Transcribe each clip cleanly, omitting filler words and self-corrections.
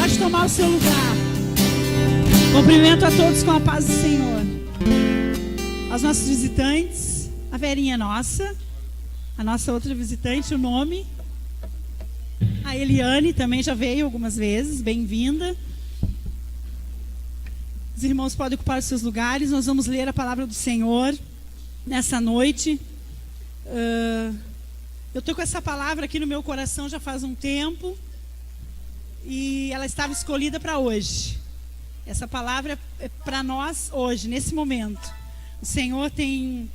Pode tomar o seu lugar. Cumprimento a todos com a paz do Senhor. Aos nossos visitantes, a Verinha nossa, a nossa outra visitante, o nome. A Eliane também já veio algumas vezes, bem-vinda. Os irmãos podem ocupar os seus lugares. Nós vamos ler a palavra do Senhor nessa noite. Eu estou com essa palavra aqui no meu coração já faz um tempo. E ela estava escolhida para hoje. Essa palavra é para nós hoje, nesse momento. O Senhor tem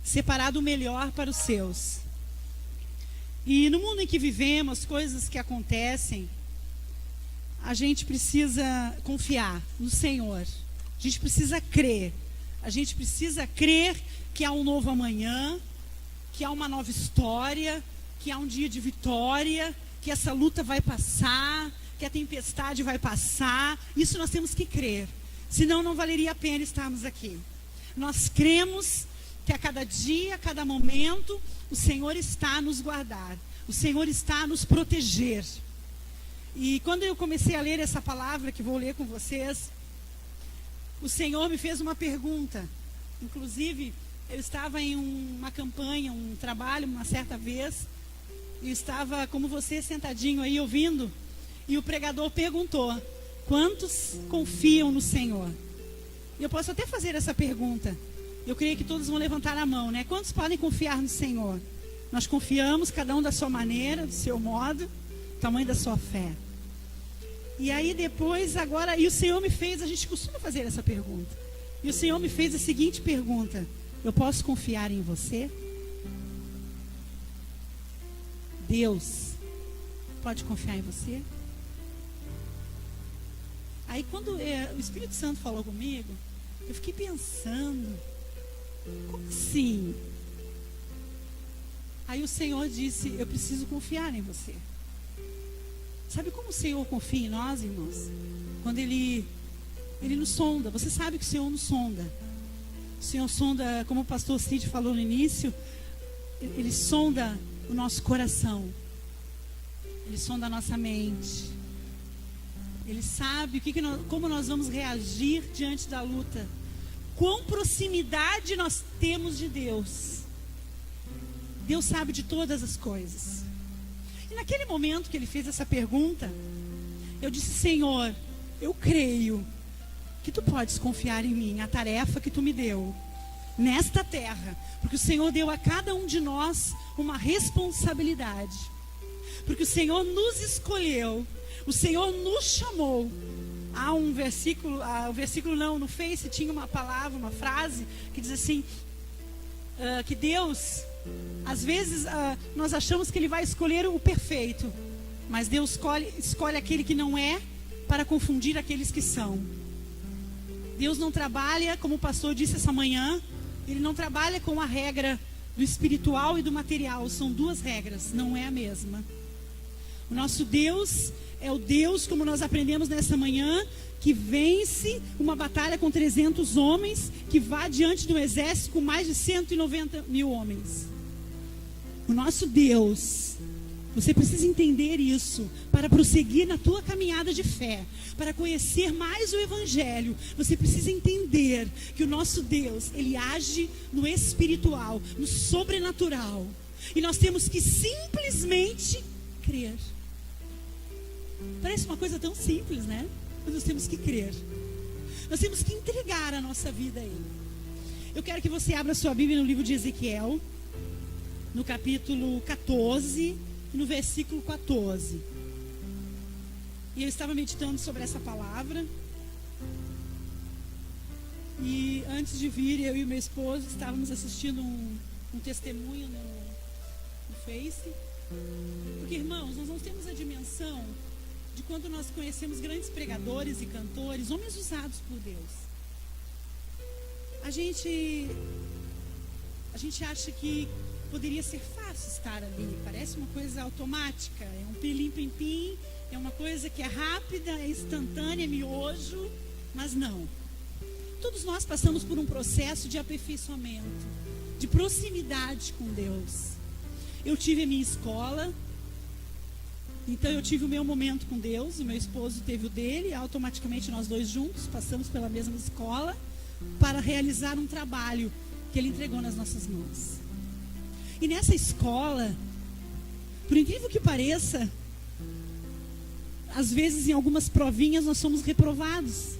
separado o melhor para os seus. E no mundo em que vivemos, coisas que acontecem, a gente precisa confiar no Senhor. A gente precisa crer. A gente precisa crer que há um novo amanhã, que há uma nova história, que há um dia de vitória, que essa luta vai passar, que a tempestade vai passar. Isso nós temos que crer. Senão não valeria a pena estarmos aqui. Nós cremos que a cada dia, a cada momento, o Senhor está a nos guardar. O Senhor está a nos proteger. E quando eu comecei a ler essa palavra que vou ler com vocês, o Senhor me fez uma pergunta. Inclusive, eu estava em uma campanha, um trabalho, uma certa vez, e estava como você sentadinho aí ouvindo, e o pregador perguntou: quantos confiam no Senhor? E eu posso até fazer essa pergunta. Eu creio que todos vão levantar a mão, né? Quantos podem confiar no Senhor? Nós confiamos, cada um da sua maneira, do seu modo, tamanho da sua fé. E aí depois, agora, e o Senhor me fez, a gente costuma fazer essa pergunta. E o Senhor me fez a seguinte pergunta: eu posso confiar em você? Deus pode confiar em você? Aí quando o Espírito Santo falou comigo, eu fiquei pensando, como assim? Aí o Senhor disse: eu preciso confiar em você. Sabe como o Senhor confia em nós, irmãos? Quando Ele nos sonda. Você sabe que o Senhor nos sonda. O Senhor sonda, como o pastor Cid falou no início, Ele sonda o nosso coração. Ele sonda a nossa mente. Ele sabe como nós vamos reagir diante da luta. Quão proximidade nós temos de Deus. Deus sabe de todas as coisas. E naquele momento que Ele fez essa pergunta, eu disse: Senhor, eu creio que Tu podes confiar em mim, a tarefa que Tu me deu nesta terra. Porque o Senhor deu a cada um de nós uma responsabilidade. Porque o Senhor nos escolheu. O Senhor nos chamou. Há um versículo, no Face tinha uma palavra, uma frase que diz assim, que Deus, às vezes nós achamos que Ele vai escolher o perfeito, mas Deus escolhe aquele que não é, para confundir aqueles que são. Deus não trabalha, como o pastor disse essa manhã, Ele não trabalha com a regra do espiritual e do material. São duas regras, não é a mesma. O nosso Deus é o Deus, como nós aprendemos nessa manhã, que vence uma batalha com 300 homens, que vai diante do exército com mais de 190 mil homens. O nosso Deus, você precisa entender isso para prosseguir na tua caminhada de fé, para conhecer mais o Evangelho. Você precisa entender que o nosso Deus, Ele age no espiritual, no sobrenatural, e nós temos que simplesmente crer. Parece uma coisa tão simples, né? Mas nós temos que crer. Nós temos que entregar a nossa vida a Ele. Eu quero que você abra sua Bíblia no livro de Ezequiel, no capítulo 14, no versículo 14. E eu estava meditando sobre essa palavra. E antes de vir, eu e meu esposo estávamos assistindo um testemunho no Face. Porque, irmãos, nós não temos a dimensão de quando nós conhecemos grandes pregadores e cantores, homens usados por Deus. A gente acha que poderia ser fácil estar ali. Parece uma coisa automática, é um pilim-pim-pim, é uma coisa que é rápida, é instantânea, é miojo, mas não. Todos nós passamos por um processo de aperfeiçoamento, de proximidade com Deus. Eu tive a minha escola, Então eu tive o meu momento com Deus, o meu esposo teve o dele, e automaticamente nós dois juntos passamos pela mesma escola para realizar um trabalho que ele entregou nas nossas mãos. E nessa escola, por incrível que pareça, às vezes em algumas provinhas nós somos reprovados.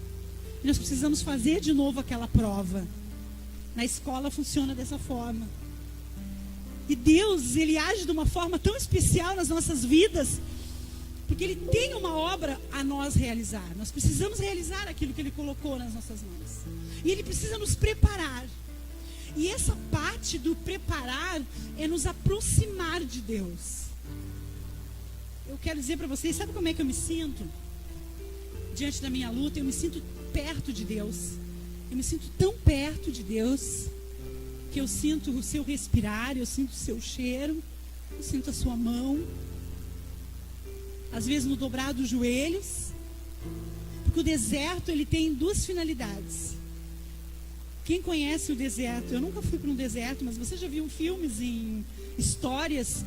E nós precisamos fazer de novo aquela prova. Na escola funciona dessa forma. E Deus, Ele age de uma forma tão especial nas nossas vidas, porque Ele tem uma obra a nós realizar. Nós precisamos realizar aquilo que Ele colocou nas nossas mãos. E Ele precisa nos preparar. E essa parte do preparar é nos aproximar de Deus. Eu quero dizer para vocês, sabe como é que eu me sinto? Diante da minha luta, eu me sinto perto de Deus. Eu me sinto tão perto de Deus, que eu sinto o seu respirar, eu sinto o seu cheiro, eu sinto a sua mão. Às vezes no dobrar dos joelhos. Porque o deserto, ele tem duas finalidades. Quem conhece o deserto? Eu nunca fui para um deserto, mas você já viu filmes, em histórias,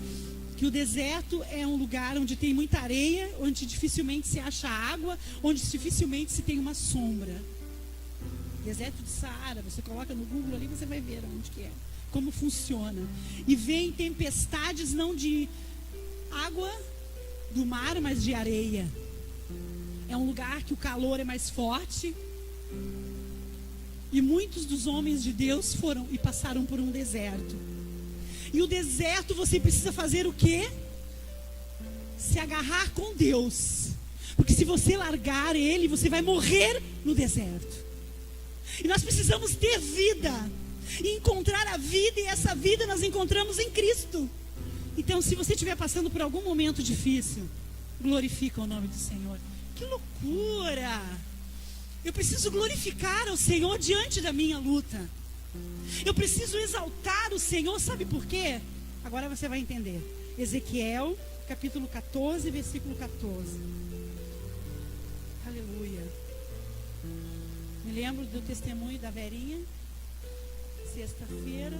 que o deserto é um lugar onde tem muita areia, onde dificilmente se acha água, onde dificilmente se tem uma sombra. Deserto de Saara, você coloca no Google ali, você vai ver onde que é, como funciona. E vem tempestades não de água do mar, mas de areia. É um lugar que o calor é mais forte. E muitos dos homens de Deus foram e passaram por um deserto. E o deserto você precisa fazer o quê? Se agarrar com Deus. Porque se você largar Ele, você vai morrer no deserto. E nós precisamos ter vida. E encontrar a vida, e essa vida nós encontramos em Cristo. Então, se você estiver passando por algum momento difícil, glorifica o nome do Senhor. Que loucura! Eu preciso glorificar o Senhor diante da minha luta. Eu preciso exaltar o Senhor, sabe por quê? Agora você vai entender. Ezequiel, capítulo 14, versículo 14. Aleluia. Me lembro do testemunho da Verinha, sexta-feira.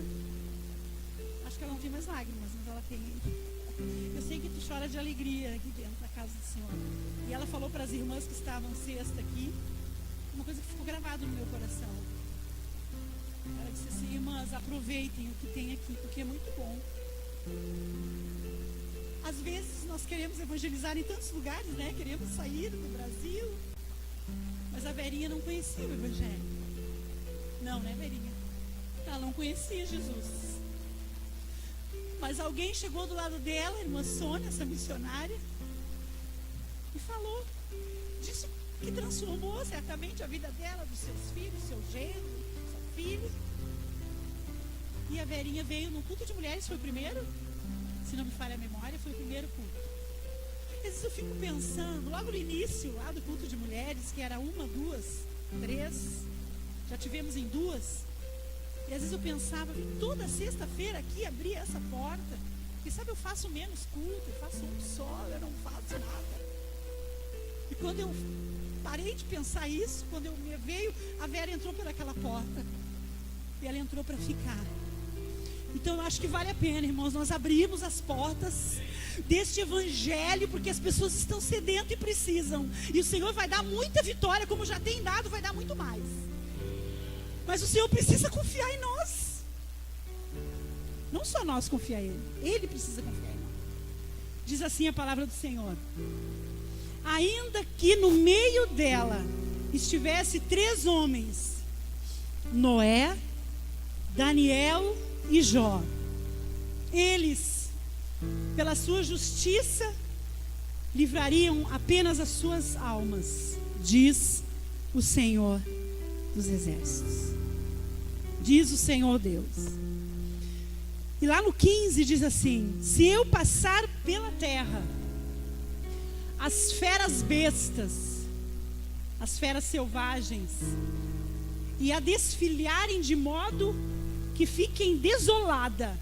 Acho que ela não tem mais lágrimas, mas ela tem. Eu sei que tu chora de alegria aqui dentro da casa do Senhor. E ela falou para as irmãs que estavam sexta aqui, uma coisa que ficou gravada no meu coração. Ela disse assim: irmãs, aproveitem o que tem aqui, porque é muito bom. Às vezes nós queremos evangelizar em tantos lugares, né? Queremos sair do Brasil. Mas a Verinha não conhecia o Evangelho. Não, né, Verinha? Ela não conhecia Jesus. Mas alguém chegou do lado dela, a irmã Sônia, essa missionária, e falou disso que transformou certamente a vida dela, dos seus filhos, seu genro, seu filho. E a Verinha veio no culto de mulheres, foi o primeiro, se não me falha a memória, foi o primeiro culto. Às vezes eu fico pensando, logo no início lá do culto de mulheres, que era uma, duas, três, já tivemos em duas. E às vezes eu pensava, toda sexta-feira aqui abria essa porta. E sabe, eu faço menos culto, eu faço um só, eu não faço nada. E quando eu parei de pensar isso, quando eu me veio, a Vera entrou por aquela porta. E ela entrou para ficar. Então eu acho que vale a pena, irmãos, nós abrirmos as portas deste evangelho, porque as pessoas estão sedentas e precisam. E o Senhor vai dar muita vitória, como já tem dado, vai dar muito mais. Mas o Senhor precisa confiar em nós. Não só nós confiar em Ele, Ele precisa confiar em nós. Diz assim a palavra do Senhor: ainda que no meio dela estivesse 3 homens, Noé, Daniel e Jó, eles, pela sua justiça, livrariam apenas as suas almas, diz o Senhor dos exércitos. Diz o Senhor Deus. E lá no 15 diz assim: se eu passar pela terra, as feras bestas, as feras selvagens, e a desfilharem de modo que fiquem desolada,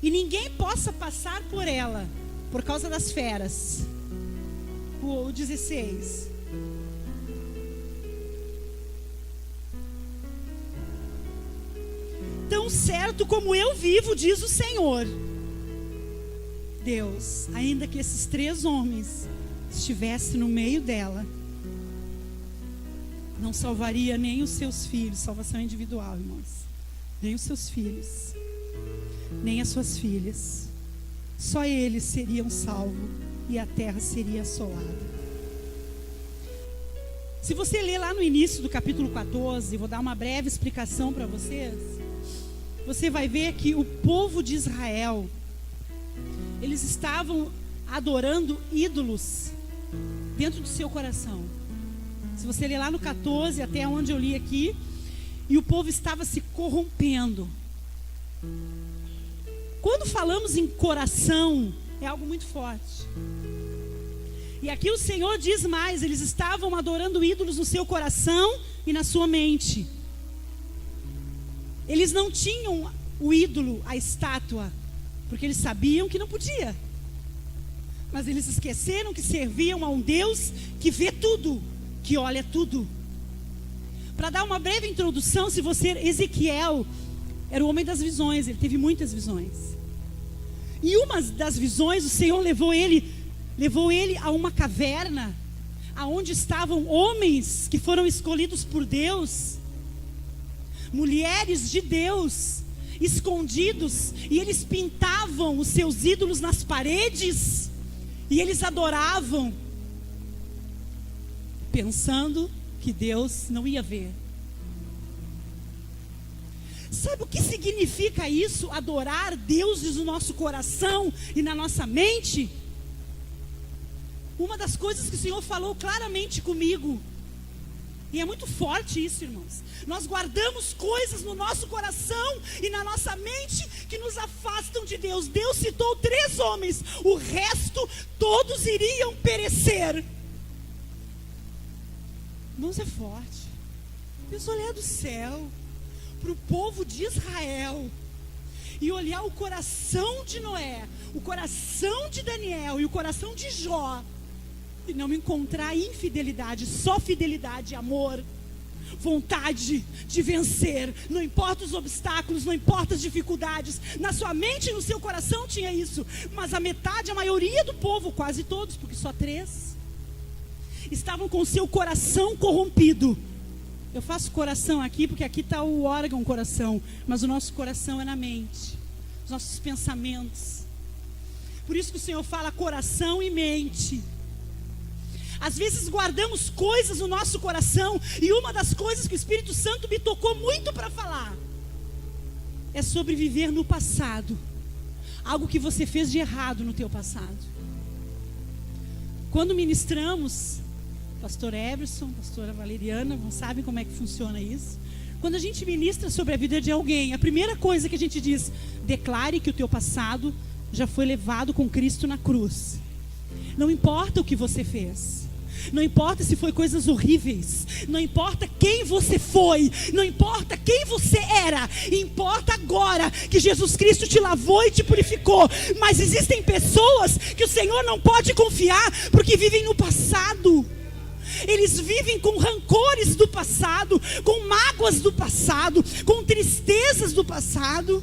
e ninguém possa passar por ela, por causa das feras. O 16. Tão certo como eu vivo, diz o Senhor, Deus, ainda que esses 3 homens estivessem no meio dela, não salvaria nem os seus filhos, salvação individual, irmãos, nem os seus filhos, nem as suas filhas. Só eles seriam salvos e a terra seria assolada. Se você ler lá no início do capítulo 14, vou dar uma breve explicação para vocês. Você vai ver que o povo de Israel, eles estavam adorando ídolos dentro do seu coração. Se você ler lá no 14, até onde eu li aqui, e o povo estava se corrompendo. Quando falamos em coração, é algo muito forte. E aqui o Senhor diz mais: eles estavam adorando ídolos no seu coração e na sua mente. Eles não tinham o ídolo, a estátua, porque eles sabiam que não podia. Mas eles esqueceram que serviam a um Deus que vê tudo, que olha tudo. Para dar uma breve introdução, se você... Ezequiel era o homem das visões, ele teve muitas visões. E uma das visões, o Senhor levou ele a uma caverna, aonde estavam homens que foram escolhidos por Deus, mulheres de Deus, escondidos, e eles pintavam os seus ídolos nas paredes, e eles adoravam, pensando que Deus não ia ver. Sabe o que significa isso? Adorar deuses no nosso coração e na nossa mente? Uma das coisas que o Senhor falou claramente comigo, e é muito forte isso, irmãos. Nós guardamos coisas no nosso coração e na nossa mente que nos afastam de Deus. Deus citou 3 homens, o resto todos iriam perecer. Irmãos, é forte. Deus olhar do céu para o povo de Israel e olhar o coração de Noé, o coração de Daniel e o coração de Jó, e não encontrar infidelidade, só fidelidade, amor, vontade de vencer, não importa os obstáculos, não importa as dificuldades. Na sua mente e no seu coração tinha isso, mas a maioria do povo, quase todos, porque só 3, estavam com o seu coração corrompido. Eu faço coração aqui porque aqui está o órgão coração, mas o nosso coração é na mente, os nossos pensamentos. Por isso que o Senhor fala coração e mente. Às vezes guardamos coisas no nosso coração, e uma das coisas que o Espírito Santo me tocou muito para falar é sobre viver no passado, algo que você fez de errado no teu passado. Quando ministramos, pastor Everson, pastora Valeriana, não sabem como é que funciona isso. Quando a gente ministra sobre a vida de alguém, a primeira coisa que a gente diz: declare que o teu passado já foi levado com Cristo na cruz. Não importa o que você fez, não importa se foi coisas horríveis, não importa quem você foi, não importa quem você era, importa agora que Jesus Cristo te lavou e te purificou. Mas existem pessoas que o Senhor não pode confiar, porque vivem no passado. Eles vivem com rancores do passado, com mágoas do passado, com tristezas do passado.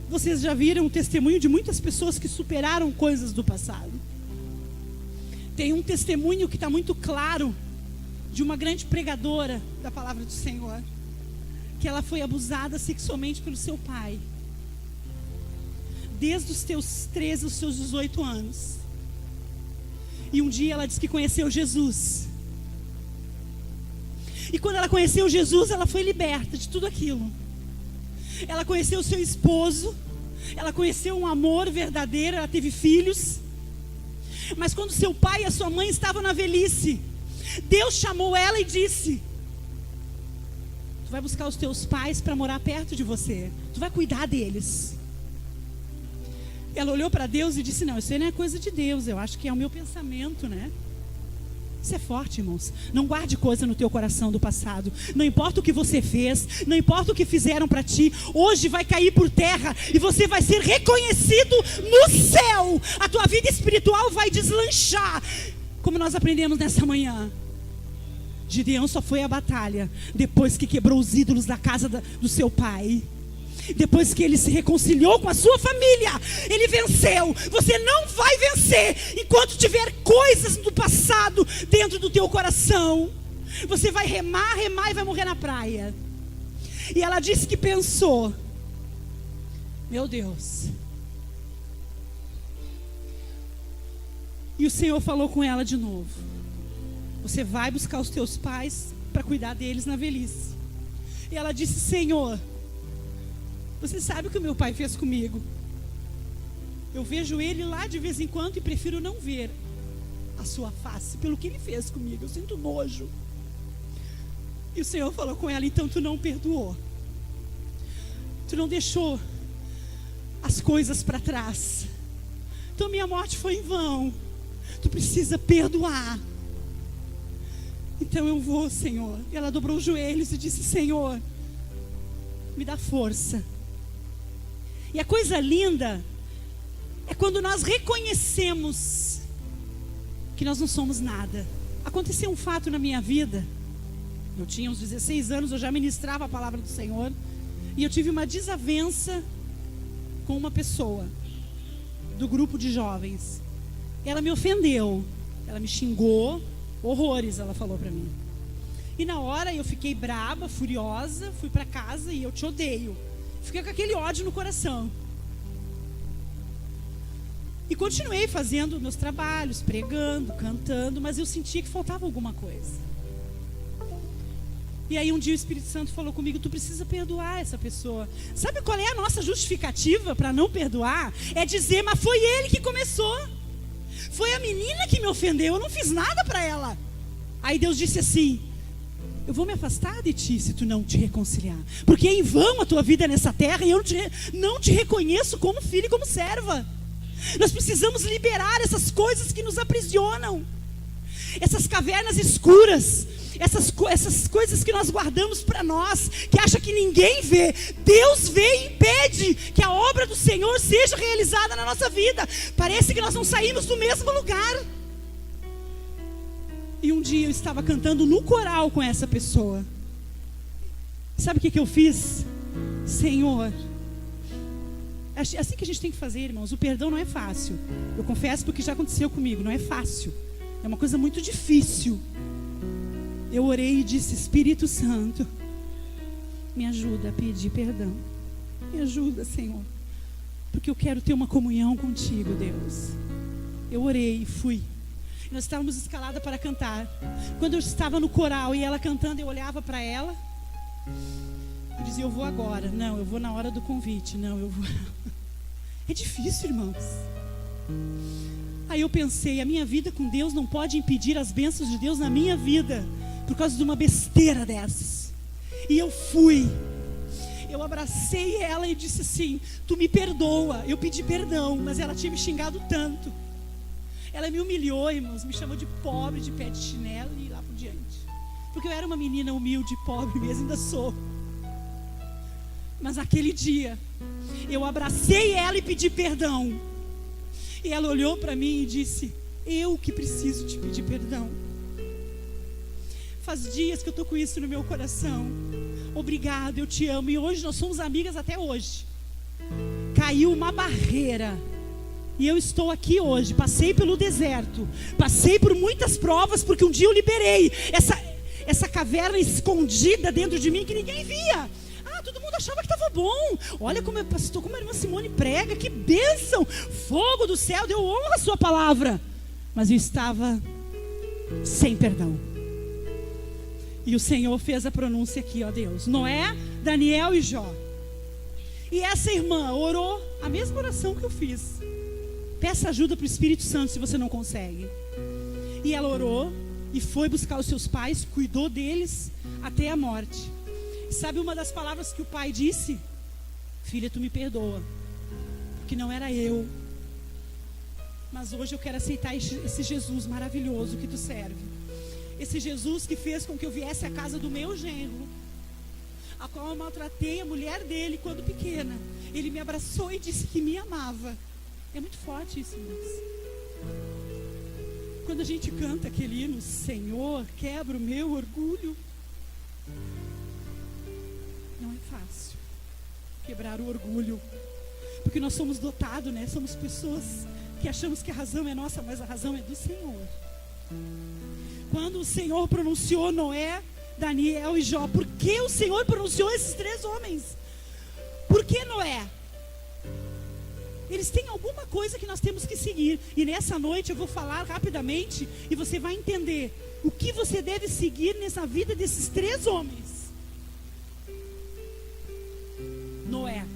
Vocês já viram o testemunho de muitas pessoas que superaram coisas do passado. Tem um testemunho que está muito claro, de uma grande pregadora da palavra do Senhor, que ela foi abusada sexualmente pelo seu pai, desde os seus 13 aos seus 18 anos. E um dia ela disse que conheceu Jesus. E quando ela conheceu Jesus, ela foi liberta de tudo aquilo. Ela conheceu o seu esposo, ela conheceu um amor verdadeiro, ela teve filhos. Mas quando seu pai e a sua mãe estavam na velhice, Deus chamou ela e disse: tu vai buscar os teus pais para morar perto de você, tu vai cuidar deles. Ela olhou para Deus e disse: não, isso aí não é coisa de Deus, eu acho que é o meu pensamento, né? Isso é forte, irmãos. Não guarde coisa no teu coração do passado. Não importa o que você fez, não importa o que fizeram para ti, hoje vai cair por terra e você vai ser reconhecido no céu. A tua vida espiritual vai deslanchar. Como nós aprendemos nessa manhã, Gideão só foi à batalha depois que quebrou os ídolos da casa do seu pai. Depois que ele se reconciliou com a sua família, ele venceu. Você não vai vencer enquanto tiver coisas do passado dentro do teu coração. Você vai remar e vai morrer na praia. E ela disse que pensou: meu Deus. E o Senhor falou com ela de novo: você vai buscar os teus pais para cuidar deles na velhice. E ela disse: Senhor, você sabe o que o meu pai fez comigo. Eu vejo ele lá de vez em quando e prefiro não ver a sua face pelo que ele fez comigo. Eu sinto nojo. E o Senhor falou com ela: então tu não perdoou. Tu não deixou as coisas para trás. Então minha morte foi em vão. Tu precisa perdoar. Então eu vou, Senhor. E ela dobrou os joelhos e disse: Senhor, me dá força. E a coisa linda é quando nós reconhecemos que nós não somos nada. Aconteceu um fato na minha vida. Eu tinha uns 16 anos, eu já ministrava a palavra do Senhor. E eu tive uma desavença com uma pessoa do grupo de jovens. Ela me ofendeu, ela me xingou horrores, ela falou para mim. E na hora eu fiquei braba, furiosa, fui para casa e eu te odeio. Fiquei com aquele ódio no coração. E continuei fazendo meus trabalhos, pregando, cantando, mas eu sentia que faltava alguma coisa. E aí um dia o Espírito Santo falou comigo: tu precisa perdoar essa pessoa. Sabe qual é a nossa justificativa para não perdoar? É dizer: mas foi ele que começou. Foi a menina que me ofendeu, eu não fiz nada para ela. Aí Deus disse assim: eu vou me afastar de ti se tu não te reconciliar. Porque é em vão a tua vida nessa terra e eu não te reconheço como filho e como serva. Nós precisamos liberar essas coisas que nos aprisionam. Essas cavernas escuras. Essas coisas que nós guardamos para nós, que acha que ninguém vê. Deus vê e impede que a obra do Senhor seja realizada na nossa vida. Parece que nós não saímos do mesmo lugar. E um dia eu estava cantando no coral com essa pessoa. Sabe o que eu fiz? Senhor, é assim que a gente tem que fazer, irmãos. O perdão não é fácil. Eu confesso porque já aconteceu comigo. Não é fácil. É uma coisa muito difícil. Eu orei e disse: Espírito Santo, me ajuda a pedir perdão. Me ajuda, Senhor. Porque eu quero ter uma comunhão contigo, Deus. Eu orei e fui. Nós estávamos escaladas para cantar. Quando eu estava no coral e ela cantando, eu olhava para ela. Eu dizia: eu vou agora. Não, eu vou na hora do convite. Não, eu vou. É difícil, irmãos. Aí eu pensei: a minha vida com Deus não pode impedir as bênçãos de Deus na minha vida por causa de uma besteira dessas. E eu fui. Eu abracei ela e disse assim: tu me perdoa. Eu pedi perdão, mas ela tinha me xingado tanto. Ela me humilhou, irmãos, me chamou de pobre, de pé de chinelo e lá por diante. Porque eu era uma menina humilde, pobre mesmo, ainda sou. Mas naquele dia, eu abracei ela e pedi perdão. E ela olhou para mim e disse: eu que preciso te pedir perdão. Faz dias que eu estou com isso no meu coração. Obrigada, eu te amo. E hoje nós somos amigas até hoje. Caiu uma barreira. E eu estou aqui hoje. Passei pelo deserto. Passei por muitas provas, porque um dia eu liberei essa caverna escondida dentro de mim que ninguém via. Todo mundo achava que estava bom. Olha como é pastor, como a irmã Simone prega. Que bênção. Fogo do céu, deu honra à sua palavra. Mas eu estava sem perdão. E o Senhor fez a pronúncia aqui, ó Deus: Noé, Daniel e Jó. E essa irmã orou a mesma oração que eu fiz. Peça ajuda para o Espírito Santo se você não consegue. E ela orou e foi buscar os seus pais, cuidou deles até a morte. Sabe uma das palavras que o pai disse? Filha, tu me perdoa, porque não era eu. Mas hoje eu quero aceitar esse Jesus maravilhoso que tu serve. Esse Jesus que fez com que eu viesse à casa do meu genro, a qual eu maltratei a mulher dele quando pequena. Ele me abraçou e disse que me amava. É muito forte isso, irmãos. Quando a gente canta aquele hino: Senhor, quebra o meu orgulho. Não é fácil. quebrar o orgulho. Porque nós somos dotados, né? Somos pessoas que achamos que a razão é nossa, mas a razão é do Senhor. Quando o Senhor pronunciou Noé, Daniel e Jó, por que o Senhor pronunciou esses 3 homens? Por que Noé? Eles têm alguma coisa que nós temos que seguir. E nessa noite eu vou falar rapidamente e você vai entender o que você deve seguir nessa vida desses 3 homens. Noé.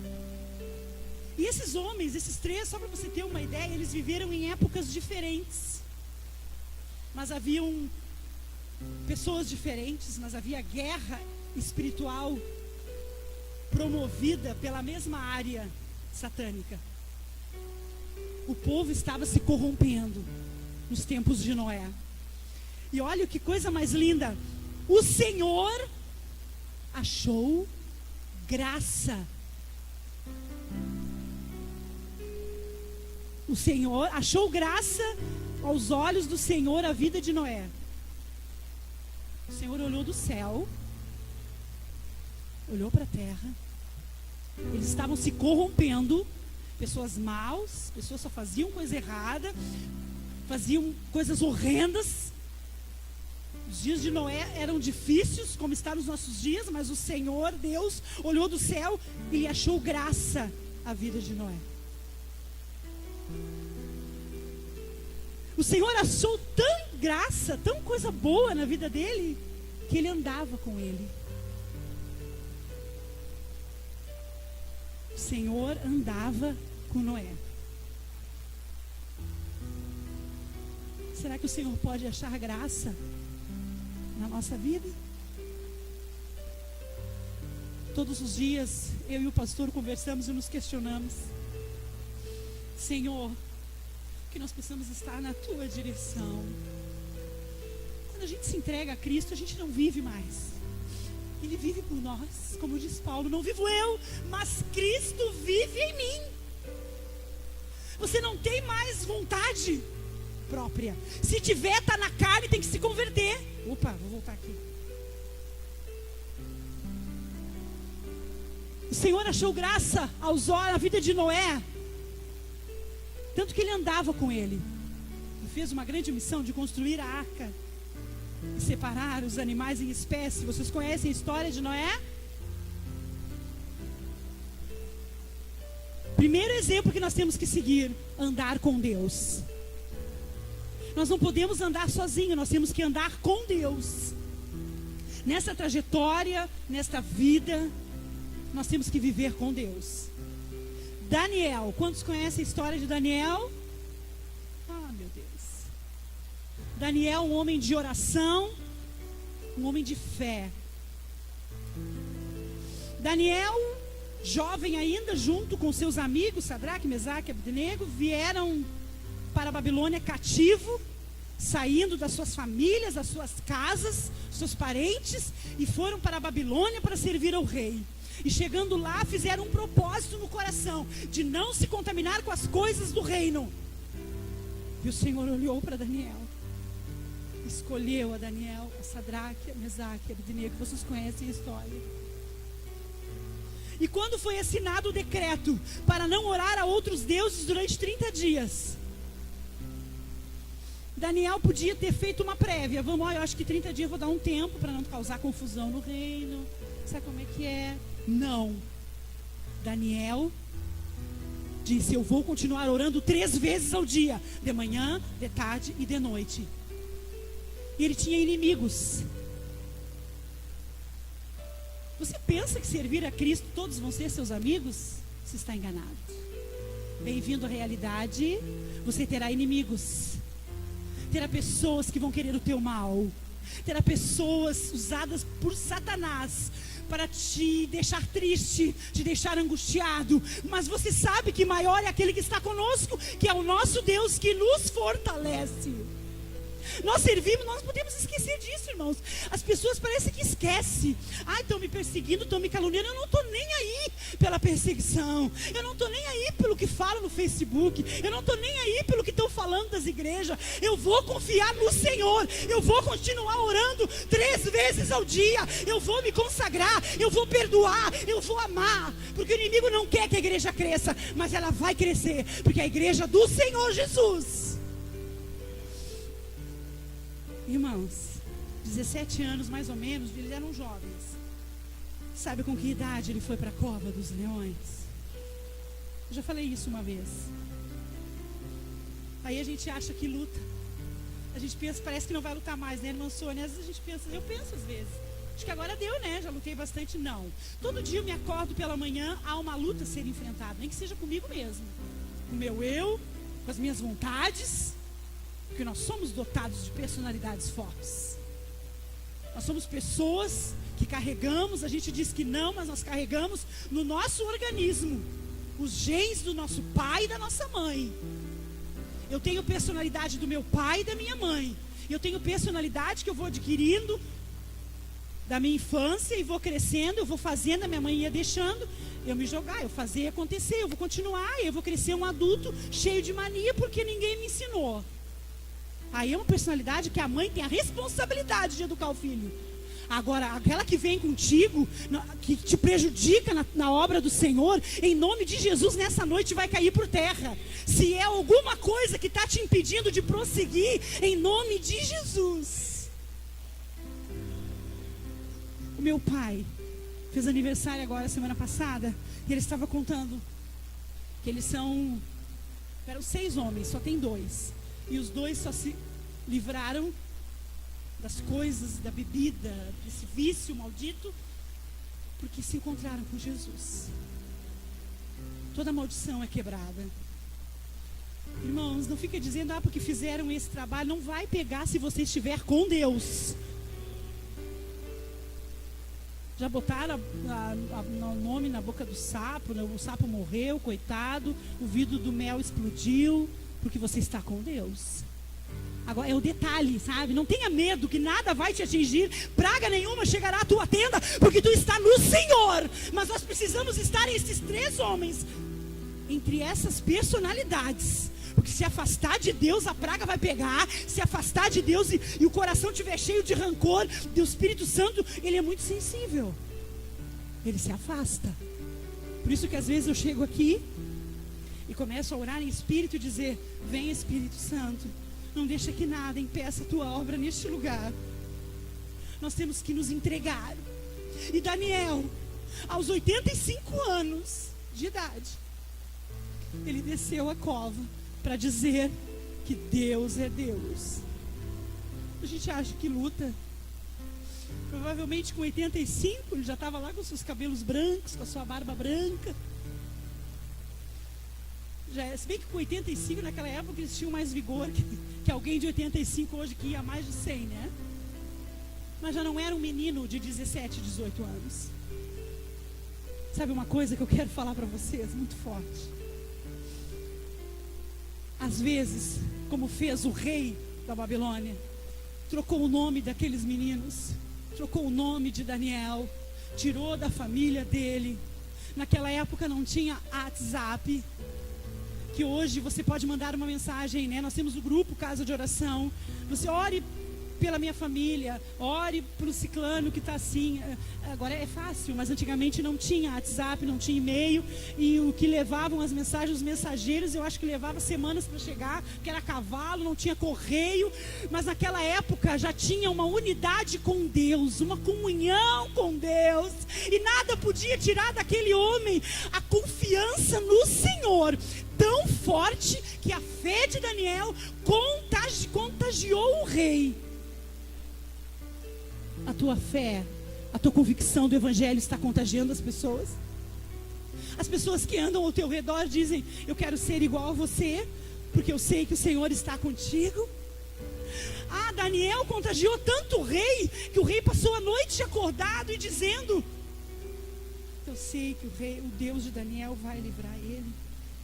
E esses homens, esses 3, só para você ter uma ideia, eles viveram em épocas diferentes. Mas haviam pessoas diferentes, mas havia guerra espiritual promovida pela mesma área satânica. O povo estava se corrompendo nos tempos de Noé. E olha que coisa mais linda. O Senhor achou graça. O Senhor achou graça aos olhos do Senhor a vida de Noé. O Senhor olhou do céu, olhou para a terra. Eles estavam se corrompendo. Pessoas maus, pessoas só faziam coisa errada, faziam coisas horrendas. Os dias de Noé eram difíceis, como está nos nossos dias, mas o Senhor, Deus, olhou do céu e achou graça à vida de Noé. O Senhor achou tão graça, tão coisa boa na vida dele, que ele andava com ele. O Senhor andava com Noé. Será que o Senhor pode achar graça na nossa vida? Todos os dias, eu e o pastor conversamos e nos questionamos. Senhor, que nós possamos estar na tua direção. Quando a gente se entrega a Cristo, a gente não vive mais. Ele vive por nós, como diz Paulo, não vivo eu, mas Cristo vive em mim. Você não tem mais vontade própria. Se tiver, está na carne, tem que se converter. Opa, vou voltar aqui. O Senhor achou graça aos olhos na vida de Noé, tanto que ele andava com ele. E fez uma grande missão de construir a arca e separar os animais em espécie. Vocês conhecem a história de Noé? Primeiro exemplo que nós temos que seguir: andar com Deus. Nós não podemos andar sozinhos, nós temos que andar com Deus. Nessa trajetória, nesta vida, nós temos que viver com Deus. Daniel, quantos conhecem a história de Daniel? Ah, meu Deus. Daniel, um homem de oração, um homem de fé. Daniel, jovem ainda, junto com seus amigos, Sadraque, Mesaque e Abdenego, vieram para a Babilônia cativo, saindo das suas famílias, das suas casas, seus parentes, e foram para a Babilônia para servir ao rei. E chegando lá, fizeram um propósito no coração de não se contaminar com as coisas do reino. E o Senhor olhou para Daniel, escolheu a Daniel, a Sadraque, a Mesaque e a Abdenego. Vocês conhecem a história. E quando foi assinado o decreto para não orar a outros deuses durante 30 dias, Daniel podia ter feito uma prévia. Vamos, eu acho que 30 dias eu vou dar um tempo para não causar confusão no reino. Sabe como é que é? Não. Daniel disse: eu vou continuar orando 3 vezes ao dia, de manhã, de tarde e de noite. E ele tinha inimigos. Você pensa que servir a Cristo todos vão ser seus amigos? Você está enganado. Bem-vindo à realidade. Você terá inimigos. Terá pessoas que vão querer o teu mal. Terá pessoas usadas por Satanás para te deixar triste, te deixar angustiado. Mas você sabe que maior é aquele que está conosco, que é o nosso Deus que nos fortalece. Nós servimos, nós não podemos esquecer disso, irmãos. As pessoas parecem que esquecem. Estão me perseguindo, estão me caluniando. Eu não estou nem aí pela perseguição. Eu não estou nem aí pelo que falam no Facebook. Eu não estou nem aí pelo que estão falando das igrejas. Eu vou confiar no Senhor. Eu vou continuar orando 3 vezes ao dia. Eu vou me consagrar. Eu vou perdoar. Eu vou amar. Porque o inimigo não quer que a igreja cresça, mas ela vai crescer. Porque é a igreja do Senhor Jesus. Irmãos, 17 anos mais ou menos, eles eram jovens. Sabe com que idade ele foi para a cova dos leões? Eu já falei isso uma vez. Aí a gente acha que luta. A gente pensa, parece que não vai lutar mais, né, irmã Sônia? Às vezes a gente pensa, eu penso às vezes. Acho que agora deu, né? Já lutei bastante. Não. Todo dia eu me acordo pela manhã, há uma luta a ser enfrentada. Nem que seja comigo mesmo. Com o meu eu, com as minhas vontades. Porque nós somos dotados de personalidades fortes. Nós somos pessoas que carregamos, a gente diz que não, mas nós carregamos no nosso organismo os genes do nosso pai e da nossa mãe. Eu tenho personalidade do meu pai e da minha mãe. Eu tenho personalidade que eu vou adquirindo da minha infância e vou crescendo, eu vou fazendo, a minha mãe ia deixando eu me jogar, eu fazia acontecer, eu vou continuar, eu vou crescer um adulto cheio de mania porque ninguém me ensinou. Aí é uma personalidade que a mãe tem a responsabilidade de educar o filho. Agora, aquela que vem contigo, que te prejudica na obra do Senhor, em nome de Jesus, nessa noite vai cair por terra. Se é alguma coisa que está te impedindo de prosseguir, em nome de Jesus. O meu pai fez aniversário agora, semana passada, e ele estava contando que eram 6 homens, só tem 2. E os 2 só se livraram das coisas, da bebida, desse vício maldito, porque se encontraram com Jesus. Toda maldição é quebrada. Irmãos, não fica dizendo, porque fizeram esse trabalho. Não vai pegar se você estiver com Deus. Já botaram o nome na boca do sapo, o sapo morreu, coitado, o vidro do mel explodiu, porque você está com Deus. Agora é o detalhe, sabe? Não tenha medo que nada vai te atingir, praga nenhuma chegará à tua tenda, porque tu está no Senhor. Mas nós precisamos estar esses 3 homens, entre essas personalidades. Porque se afastar de Deus, a praga vai pegar. Se afastar de Deus e o coração estiver cheio de rancor do Espírito Santo, ele é muito sensível. Ele se afasta. Por isso que às vezes eu chego aqui e começo a orar em espírito e dizer: vem Espírito Santo, não deixa que nada impeça a tua obra neste lugar. Nós temos que nos entregar. E Daniel, aos 85 anos de idade, ele desceu a cova para dizer que Deus é Deus. A gente acha que luta. Provavelmente com 85 ele já estava lá com seus cabelos brancos, com a sua barba branca. Se bem que com 85 naquela época eles tinham mais vigor que alguém de 85 hoje que ia a mais de 100, né? Mas já não era um menino de 17, 18 anos. Sabe uma coisa que eu quero falar para vocês, muito forte? Às vezes, como fez o rei da Babilônia, trocou o nome daqueles meninos, trocou o nome de Daniel, tirou da família dele. Naquela época não tinha WhatsApp, que hoje você pode mandar uma mensagem, né? Nós temos o grupo Casa de Oração. Você ore pela minha família, ore para o ciclano que está assim. Agora é fácil, mas antigamente não tinha WhatsApp, não tinha e-mail. E o que levavam as mensagens, os mensageiros, eu acho que levava semanas para chegar, porque era cavalo, não tinha correio. Mas naquela época já tinha uma unidade com Deus, uma comunhão com Deus. E nada podia tirar daquele homem a confiança no Senhor. Tão forte que a fé de Daniel contagiou o rei. A tua fé, a tua convicção do Evangelho está contagiando as pessoas? As pessoas que andam ao teu redor dizem: eu quero ser igual a você, porque eu sei que o Senhor está contigo. Daniel contagiou tanto o rei, que o rei passou a noite acordado e dizendo: eu sei que o Deus de Daniel vai livrar ele.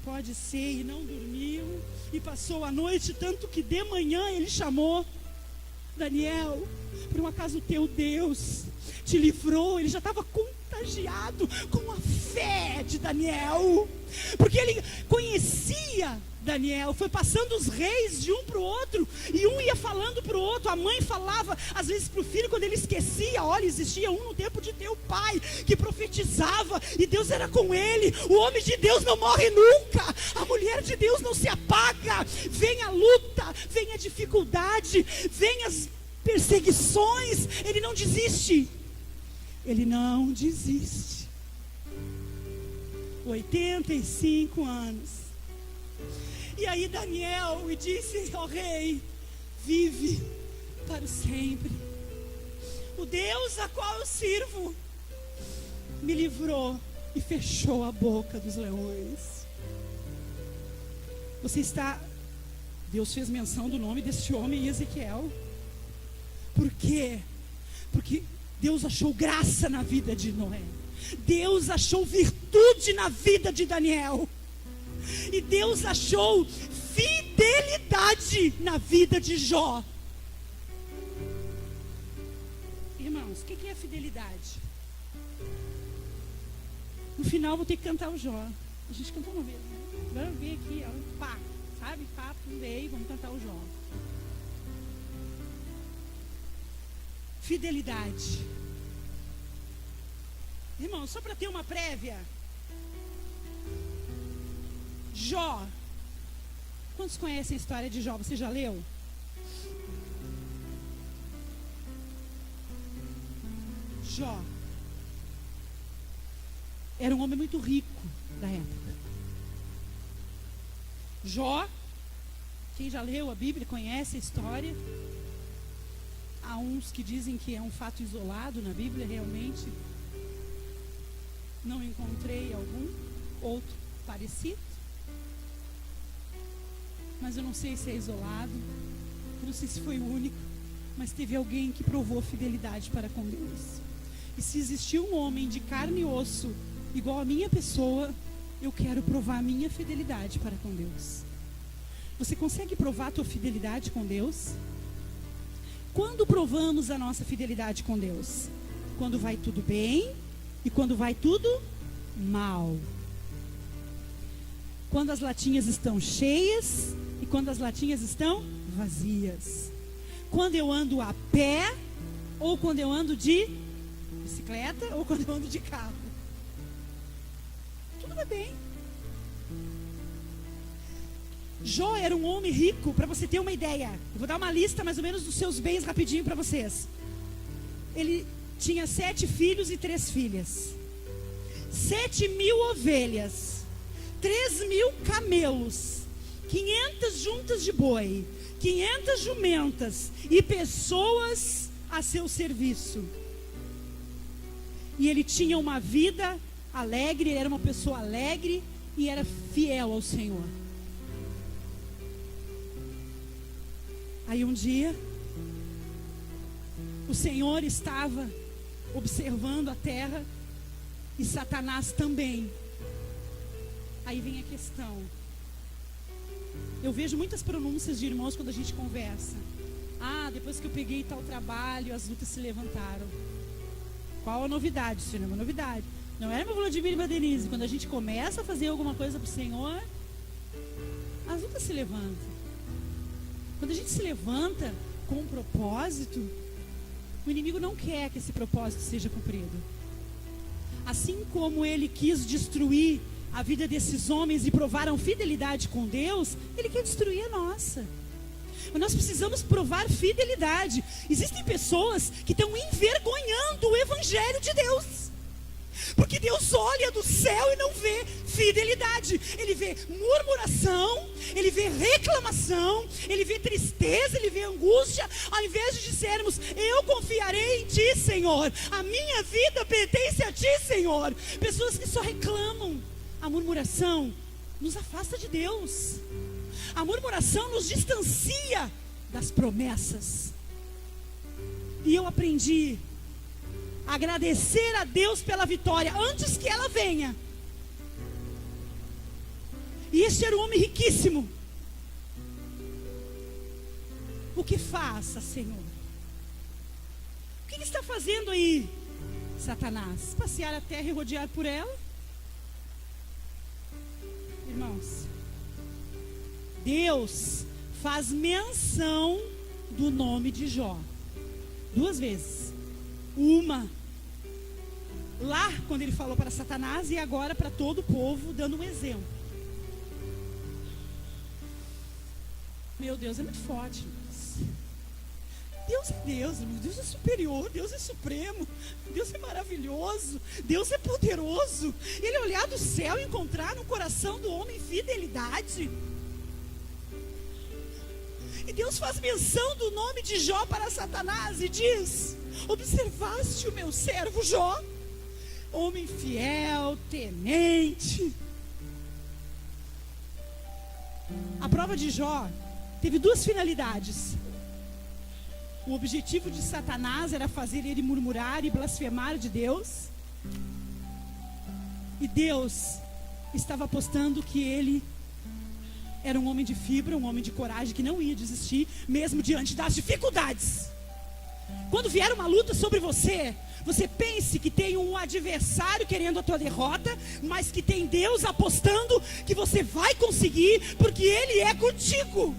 Pode ser, e não dormiu, e passou a noite, tanto que de manhã ele chamou Daniel, por um acaso o teu Deus te livrou. Ele já estava contagiado com a fé de Daniel, porque ele conhecia Daniel. Foi passando os reis de um para o outro, e um ia falando para o outro. A mãe falava às vezes para o filho, quando ele esquecia: olha, existia um no tempo de teu pai que profetizava, e Deus era com ele. O homem de Deus não morre nunca, a mulher de Deus não se apaga. Vem a luta, vem a dificuldade, vem as perseguições, ele não desiste. Ele não desiste. 85 anos. E aí Daniel e disse ao rei: vive para sempre. O Deus a qual eu sirvo me livrou e fechou a boca dos leões. Deus fez menção do nome deste homem, Ezequiel. Por quê? Porque Deus achou graça na vida de Noé. Deus achou virtude na vida de Daniel. E Deus achou fidelidade na vida de Jó. Irmãos, o que é fidelidade? No final vou ter que cantar o Jó. A gente cantou uma vez, né? Agora eu vi aqui, ó, pá, sabe? Pá, veio, vamos cantar o Jó. Fidelidade. Irmão, só para ter uma prévia. Jó. Quantos conhecem a história de Jó? Você já leu? Jó era um homem muito rico da época. Jó, quem já leu a Bíblia conhece a história. Há uns que dizem que é um fato isolado na Bíblia, realmente não encontrei algum outro parecido. Mas eu não sei se é isolado, eu não sei se foi o único, mas teve alguém que provou fidelidade para com Deus. E se existiu um homem de carne e osso, igual a minha pessoa, eu quero provar a minha fidelidade para com Deus. Você consegue provar a tua fidelidade com Deus? Quando provamos a nossa fidelidade com Deus? Quando vai tudo bem e quando vai tudo mal. Quando as latinhas estão cheias e quando as latinhas estão vazias. Quando eu ando a pé ou quando eu ando de bicicleta ou quando eu ando de carro. Tudo vai bem. Jó era um homem rico, para você ter uma ideia. Eu vou dar uma lista mais ou menos dos seus bens rapidinho para vocês. Ele tinha 7 filhos e 3 filhas, 7.000 ovelhas, 3.000 camelos, 500 juntas de boi, 500 jumentas e pessoas a seu serviço. E ele tinha uma vida alegre, era uma pessoa alegre e era fiel ao Senhor. Aí um dia, o Senhor estava observando a terra e Satanás também. Aí vem a questão. Eu vejo muitas pronúncias de irmãos quando a gente conversa. Ah, depois que eu peguei tal trabalho, as lutas se levantaram. Qual a novidade? Isso não é uma novidade. Não era meu Vladimir e minha Denise. Quando a gente começa a fazer alguma coisa para o Senhor, as lutas se levantam. Quando a gente se levanta com um propósito, o inimigo não quer que esse propósito seja cumprido. Assim como ele quis destruir a vida desses homens e provaram fidelidade com Deus, ele quer destruir a nossa. Mas nós precisamos provar fidelidade. Existem pessoas que estão envergonhando o Evangelho de Deus. Porque Deus olha do céu e não vê fidelidade. Ele vê murmuração, ele vê reclamação, ele vê tristeza, ele vê angústia. Ao invés de dizermos: eu confiarei em Ti, Senhor, a minha vida pertence a Ti, Senhor. Pessoas que só reclamam. A murmuração nos afasta de Deus. A murmuração nos distancia das promessas. E eu aprendi a agradecer a Deus pela vitória antes que ela venha. E este era um homem riquíssimo. O que faça, Senhor? que está fazendo aí, Satanás? Passear a terra e rodear por ela? Irmãos, Deus faz menção do nome de Jó 2 vezes. Uma lá, quando ele falou para Satanás, e agora para todo o povo, dando um exemplo. Meu Deus, é muito forte, irmãos. Deus é Deus, irmãos. Deus é superior, Deus é supremo, Deus é maravilhoso, Deus é poderoso. Ele olhar do céu e encontrar no coração do homem fidelidade. E Deus faz menção do nome de Jó para Satanás e diz: observaste o meu servo Jó, homem fiel, temente. A prova de Jó teve 2 finalidades. O objetivo de Satanás era fazer ele murmurar e blasfemar de Deus. E Deus estava apostando que ele era um homem de fibra, um homem de coragem, que não ia desistir, mesmo diante das dificuldades. Quando vier uma luta sobre você, você pense que tem um adversário querendo a tua derrota, mas que tem Deus apostando que você vai conseguir, porque Ele é contigo.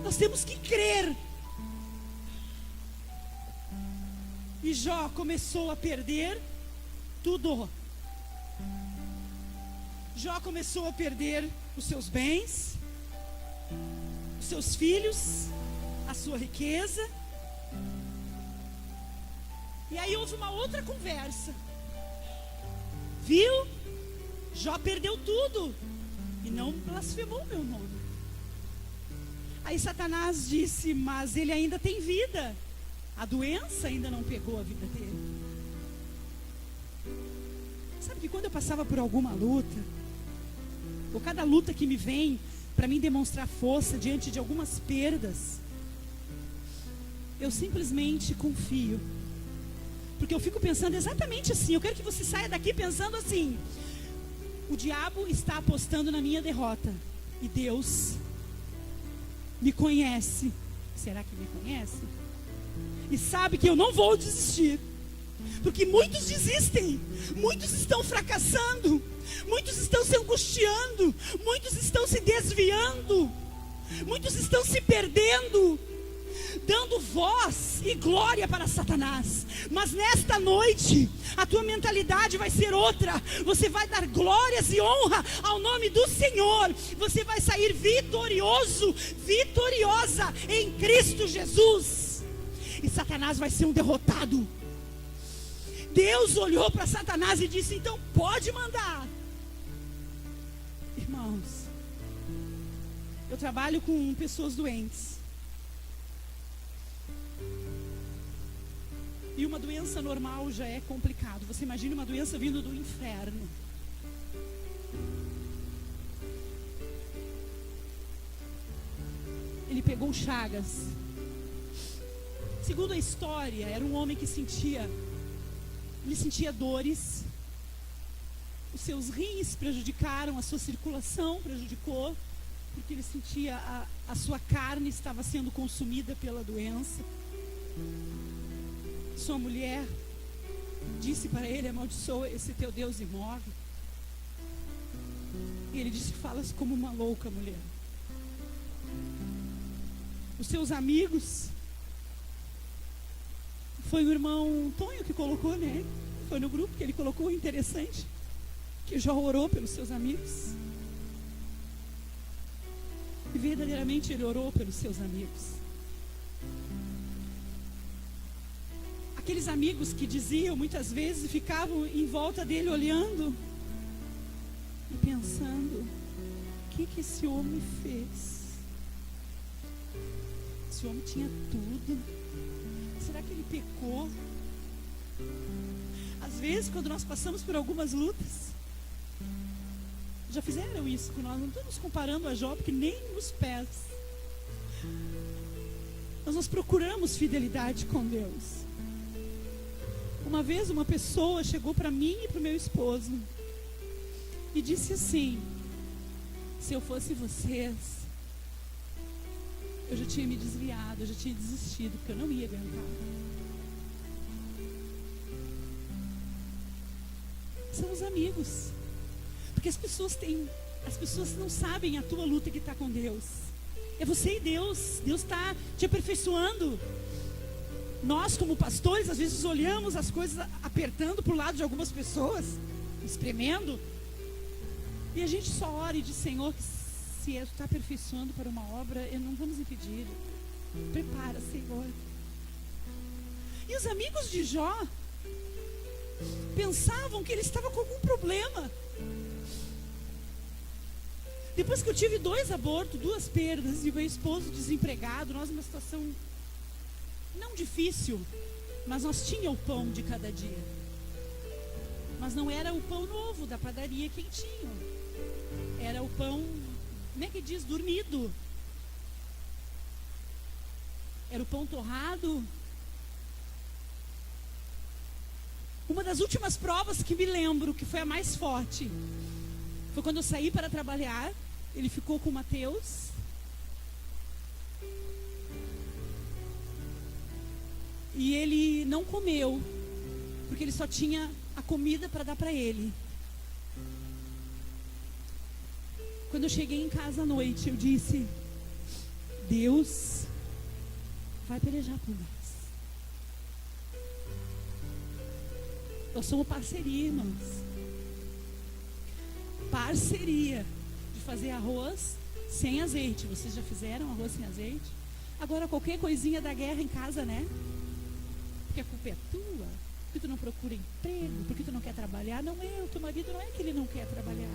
Nós temos que crer. E Jó começou a perder tudo. Jó começou a perder os seus bens, os seus filhos, a sua riqueza. E aí houve uma outra conversa. Viu? Jó perdeu tudo e não blasfemou meu nome. Aí Satanás disse: mas ele ainda tem vida. A doença ainda não pegou a vida dele. Sabe que quando eu passava por alguma luta, ou cada luta que me vem para mim demonstrar força diante de algumas perdas, eu simplesmente confio. Porque eu fico pensando exatamente assim. Eu quero que você saia daqui pensando assim: o diabo está apostando na minha derrota, e Deus me conhece. Será que me conhece? E sabe que eu não vou desistir. Porque muitos desistem, muitos estão fracassando, muitos estão se angustiando, muitos estão se desviando, muitos estão se perdendo, dando voz e glória para Satanás. Mas nesta noite, a tua mentalidade vai ser outra. Você vai dar glórias e honra ao nome do Senhor. Você vai sair vitorioso, vitoriosa em Cristo Jesus. E Satanás vai ser um derrotado. Deus olhou para Satanás e disse: então pode mandar. Irmãos, eu trabalho com pessoas doentes. E uma doença normal já é complicado. Você imagina uma doença vindo do inferno. Ele pegou chagas. Segundo a história, era um homem que sentia dores. Os seus rins prejudicaram, a sua circulação prejudicou, porque ele sentia a sua carne estava sendo consumida pela doença. Sua mulher disse para ele: amaldiçoa esse teu Deus e morre. E ele disse: falas como uma louca, mulher. Os seus amigos, foi o irmão Tonho que colocou, né? Foi no grupo que ele colocou, interessante, que Jó orou pelos seus amigos. E verdadeiramente ele orou pelos seus amigos. Aqueles amigos que diziam muitas vezes, ficavam em volta dele olhando e pensando: o que esse homem fez? Esse homem tinha tudo. Será que ele pecou? Às vezes, quando nós passamos por algumas lutas, já fizeram isso com nós. Não estamos comparando a Jó, porque nem nos pés. Mas nós procuramos fidelidade com Deus. Uma vez uma pessoa chegou para mim e para o meu esposo e disse assim: se eu fosse vocês, eu já tinha me desviado, eu já tinha desistido, porque eu não ia aguentar. São os amigos. Porque as pessoas não sabem a tua luta que está com Deus. É você e Deus. Deus está te aperfeiçoando. Nós, como pastores, às vezes olhamos as coisas apertando para o lado de algumas pessoas, espremendo, e a gente só ora e diz: Senhor, que se tu está aperfeiçoando para uma obra, não vamos impedir. Prepara, Senhor. E os amigos de Jó pensavam que ele estava com algum problema. Depois que eu tive 2 abortos, 2 perdas, e meu esposo desempregado, nós numa situação não difícil, mas nós tínhamos o pão de cada dia. Mas não era o pão novo da padaria quentinho. Era o pão, como é que diz, dormido. Era o pão torrado. Uma das últimas provas que me lembro, que foi a mais forte, foi quando eu saí para trabalhar. Ele ficou com o Mateus. E ele não comeu, porque ele só tinha a comida para dar para ele. Quando eu cheguei em casa à noite, eu disse: Deus vai pelejar por nós. Nós somos parceria, irmãos. Parceria de fazer arroz sem azeite. Vocês já fizeram arroz sem azeite? Agora qualquer coisinha da guerra em casa, né? Porque a culpa é tua, porque tu não procura emprego, porque tu não quer trabalhar. Não é, o teu marido não é que ele não quer trabalhar.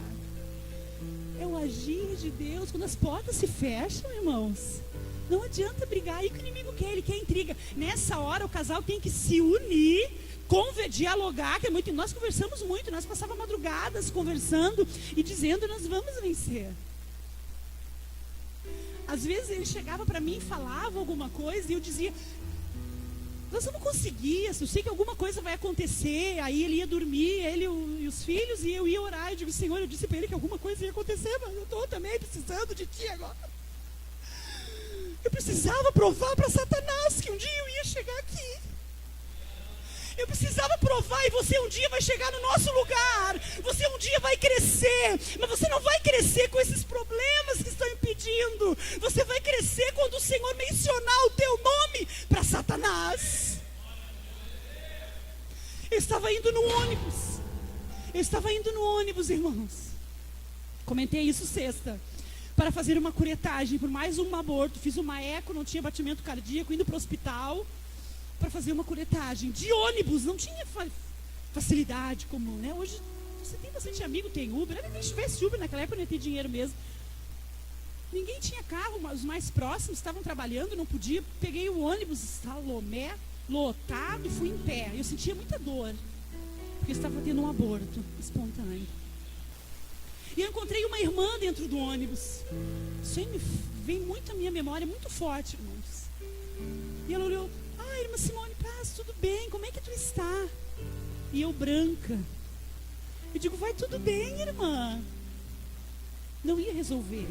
É o agir de Deus. Quando as portas se fecham, irmãos, não adianta brigar. Aí que o inimigo quer, ele quer intriga. Nessa hora o casal tem que se unir, dialogar, que é muito. Nós conversamos muito, nós passávamos madrugadas conversando e dizendo: nós vamos vencer. Às vezes ele chegava para mim e falava alguma coisa e eu dizia: nós vamos conseguir, eu sei que alguma coisa vai acontecer. Aí ele ia dormir, ele e os filhos, e eu ia orar. Eu digo: Senhor, eu disse para ele que alguma coisa ia acontecer, mas eu estou também precisando de ti agora. Eu precisava provar para Satanás que um dia eu ia chegar aqui. Eu precisava provar, e você um dia vai chegar no nosso lugar. Você um dia vai crescer, mas você não vai crescer com esses problemas que estão impedindo. Você vai crescer quando o Senhor mencionar o teu nome para Satanás. Eu estava indo no ônibus. Irmãos. Comentei isso sexta. Para fazer uma curetagem por mais um aborto. Fiz uma eco, não tinha batimento cardíaco, indo para o hospital para fazer uma curetagem de ônibus. Não tinha facilidade como, né? Hoje você tem bastante amigo, tem Uber. Nem tivesse Uber naquela época, não ia ter dinheiro mesmo. Ninguém tinha carro, os mais próximos estavam trabalhando, não podia. Peguei o ônibus Salomé, lotado, e fui em pé. Eu sentia muita dor, porque eu estava tendo um aborto espontâneo. E eu encontrei uma irmã dentro do ônibus. Isso aí vem muito à minha memória, muito forte, irmãos. E ela olhou: ah, irmã Simone, paz, tudo bem, como é que tu está? E eu branca. Eu digo: vai tudo bem, irmã. Não ia resolver.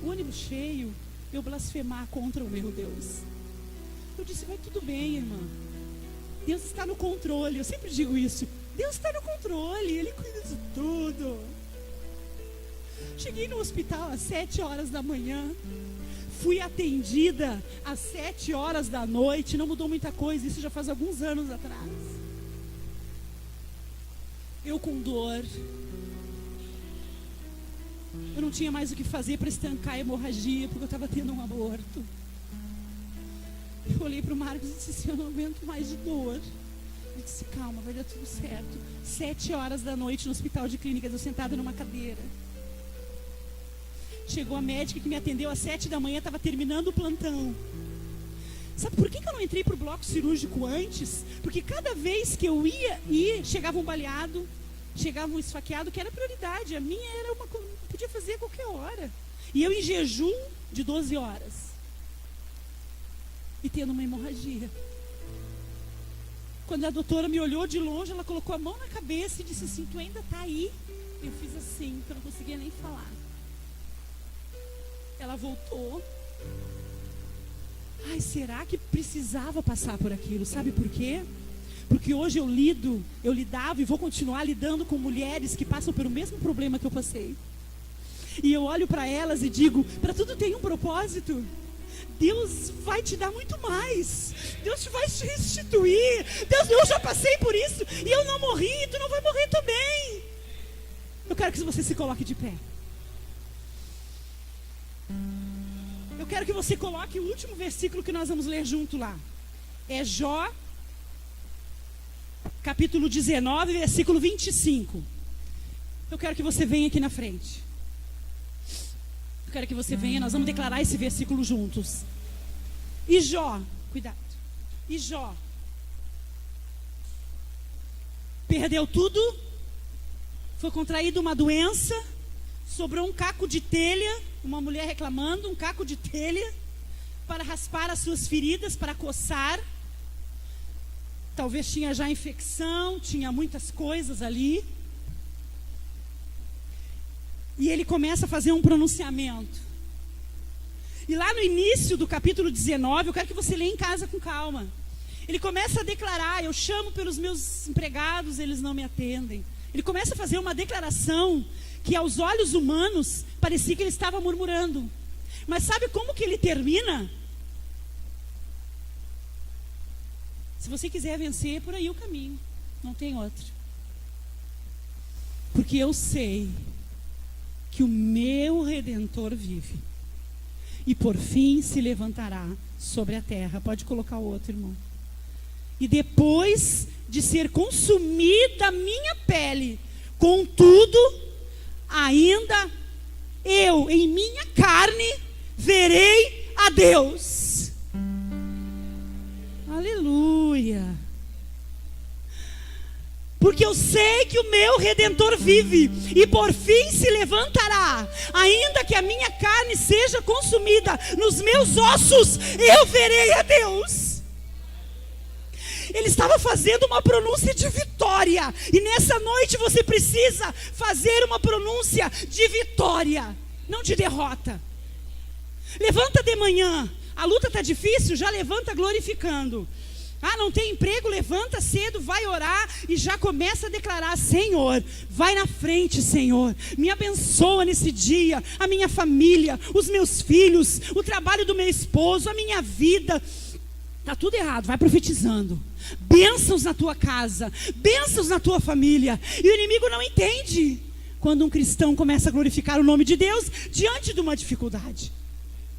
O ônibus cheio, eu blasfemar contra o meu Deus. Eu disse: vai tudo bem, irmã. Deus está no controle. Eu sempre digo isso. Deus está no controle, Ele cuida de tudo. Cheguei no hospital às 7 horas da manhã. Fui atendida às 7 horas da noite. Não mudou muita coisa, isso já faz alguns anos atrás. Eu com dor. Eu não tinha mais o que fazer para estancar a hemorragia, porque eu estava tendo um aborto. Eu olhei para o Marcos e disse assim: eu não aguento mais de dor. Ele disse: calma, vai dar tudo certo. 7 horas da noite no hospital de clínicas, eu sentada numa cadeira. Chegou a médica que me atendeu às 7 da manhã, estava terminando o plantão. Sabe por que eu não entrei para o bloco cirúrgico antes? Porque cada vez que eu ia, chegava um baleado, chegava um esfaqueado, que era prioridade. A minha era uma coisa, podia fazer a qualquer hora. E eu em jejum de 12 horas. E tendo uma hemorragia. Quando a doutora me olhou de longe, ela colocou a mão na cabeça e disse assim: tu ainda está aí? Eu fiz assim, que eu não conseguia nem falar. Ela voltou. Ai, será que precisava passar por aquilo? Sabe por quê? Porque hoje eu lidava e vou continuar lidando com mulheres que passam pelo mesmo problema que eu passei. E eu olho para elas e digo, para tudo tem um propósito. Deus vai te dar muito mais. Deus vai te restituir. Deus, eu já passei por isso e eu não morri, tu não vai morrer também. Eu quero que você se coloque de pé. Eu quero que você coloque o último versículo que nós vamos ler junto lá. É Jó, capítulo 19, versículo 25. Eu quero que você venha aqui na frente. Eu quero que você venha, nós vamos declarar esse versículo juntos. E Jó, cuidado. E Jó perdeu tudo, foi contraído uma doença, sobrou um caco de telha, uma mulher reclamando, um caco de telha, para raspar as suas feridas, para coçar. Talvez tinha já infecção, tinha muitas coisas ali. E ele começa a fazer um pronunciamento. E lá no início do capítulo 19, eu quero que você leia em casa com calma. Ele começa a declarar, eu chamo pelos meus empregados, eles não me atendem. Ele começa a fazer uma declaração que aos olhos humanos parecia que ele estava murmurando. Mas sabe como que ele termina? Se você quiser vencer, é por aí o caminho. Não tem outro. Porque eu sei que o meu Redentor vive. E por fim se levantará sobre a terra. Pode colocar o outro, irmão. E depois de ser consumida a minha pele, contudo, ainda eu, em minha carne, verei a Deus. Aleluia. Porque eu sei que o meu Redentor vive e por fim se levantará. Ainda que a minha carne seja consumida, nos meus ossos eu verei a Deus. Ele estava fazendo uma pronúncia de vitória. E nessa noite você precisa fazer uma pronúncia de vitória, não de derrota. Levanta de manhã. A luta está difícil, já levanta glorificando. Ah, não tem emprego? Levanta cedo, vai orar e já começa a declarar: Senhor, vai na frente, Senhor, me abençoa nesse dia, a minha família, os meus filhos, o trabalho do meu esposo, a minha vida. Está tudo errado, vai profetizando. Bênçãos na tua casa, bênçãos na tua família. E o inimigo não entende quando um cristão começa a glorificar o nome de Deus diante de uma dificuldade.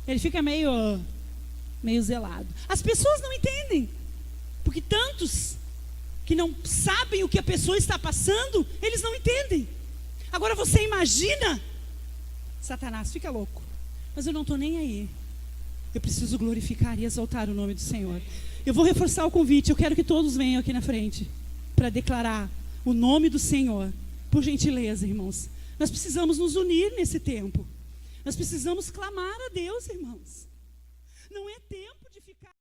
Ele fica meio zelado. As pessoas não entendem. Porque tantos que não sabem o que a pessoa está passando, eles não entendem. Agora você imagina, Satanás fica louco, mas eu não estou nem aí. Eu preciso glorificar e exaltar o nome do Senhor. Eu vou reforçar o convite, eu quero que todos venham aqui na frente para declarar o nome do Senhor. Por gentileza, irmãos. Nós precisamos nos unir nesse tempo. Nós precisamos clamar a Deus, irmãos. Não é tempo